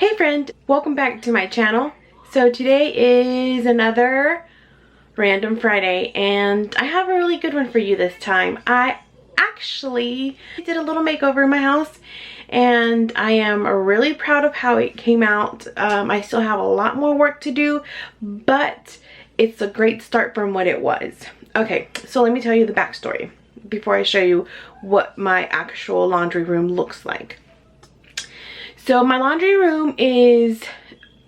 Hey friend, welcome back to my channel. So today is another random Friday and I have a really good one for you this time. I actually did a little makeover in my house and I am really proud of how it came out. I still have a lot more work to do, but it's a great start from what it was. Okay, so let me tell you the backstory before I show you what my actual laundry room looks like. So my laundry room is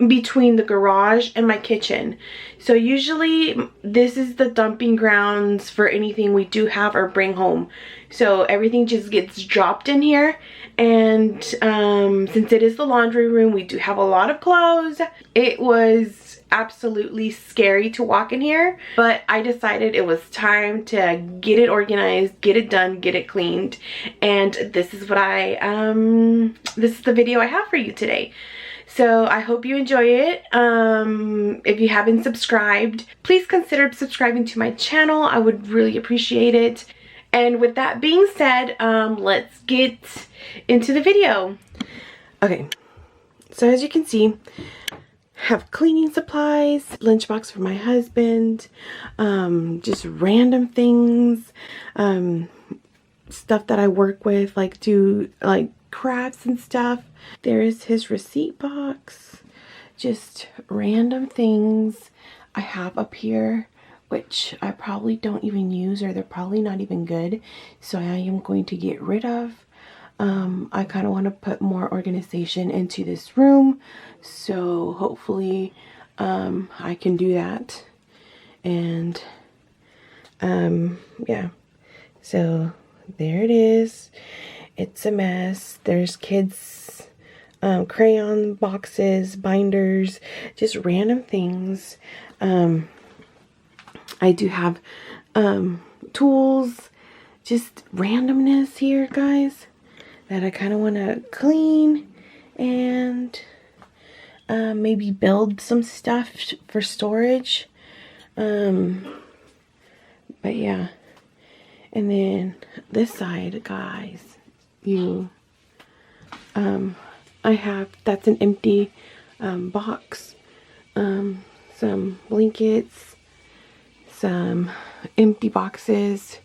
between the garage and my kitchen. So usually this is the dumping grounds for anything we do have or bring home. So everything just gets dropped in here. And since it is the laundry room, we do have a lot of clothes. It was absolutely scary to walk in here, but I decided it was time to get it organized, get it done, get it cleaned. And this is what this is the video I have for you today. So I hope you enjoy it. If you haven't subscribed, please consider subscribing to my channel. I would really appreciate it. And with that being said, let's get into the video. Okay, so as you can see, have cleaning supplies, lunchbox for my husband, just random things, stuff that I work with, like do like crafts and stuff. There is his receipt box, just random things I have up here, which I probably don't even use, or they're probably not even good, so I am going to get rid of. I kind of want to put more organization into this room, so hopefully I can do that. And yeah, so there it is. It's a mess. There's kids crayon boxes, binders, just random things. I do have tools, just randomness here, guys, that I kind of want to clean and maybe build some stuff for storage. But yeah, and then this side, guys, I have, that's an empty box, some blankets, some empty boxes,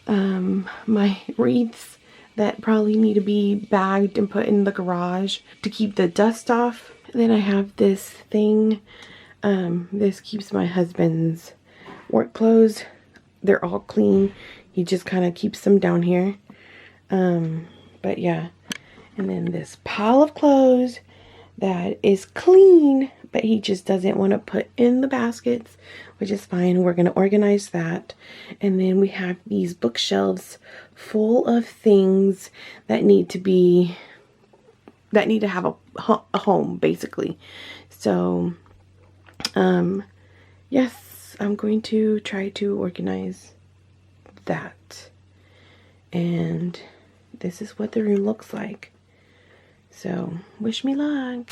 my wreaths that probably need to be bagged and put in the garage to keep the dust off. And then I have this thing, this keeps my husband's work clothes. They're all clean. He just kind of keeps them down here. But yeah, and then this pile of clothes that is clean, but he just doesn't want to put in the baskets, which is fine. We're going to organize that. And then we have these bookshelves full of things that need to have a home, basically. So yes, I'm going to try to organize that. And this is what the room looks like. So wish me luck.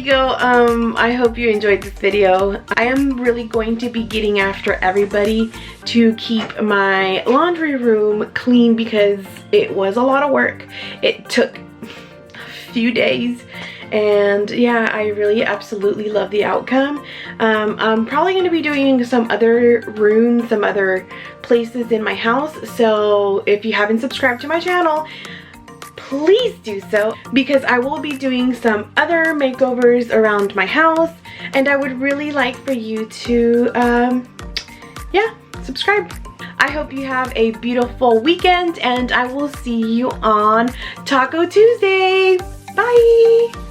go. I hope you enjoyed this video. I am really going to be getting after everybody to keep my laundry room clean because it was a lot of work. It took a few days. And yeah, I really absolutely love the outcome. I'm probably going to be doing some other rooms, some other places in my house. So if you haven't subscribed to my channel, please do so, because I will be doing some other makeovers around my house, and I would really like for you to yeah, subscribe. I hope you have a beautiful weekend, and I will see you on Taco Tuesday. Bye!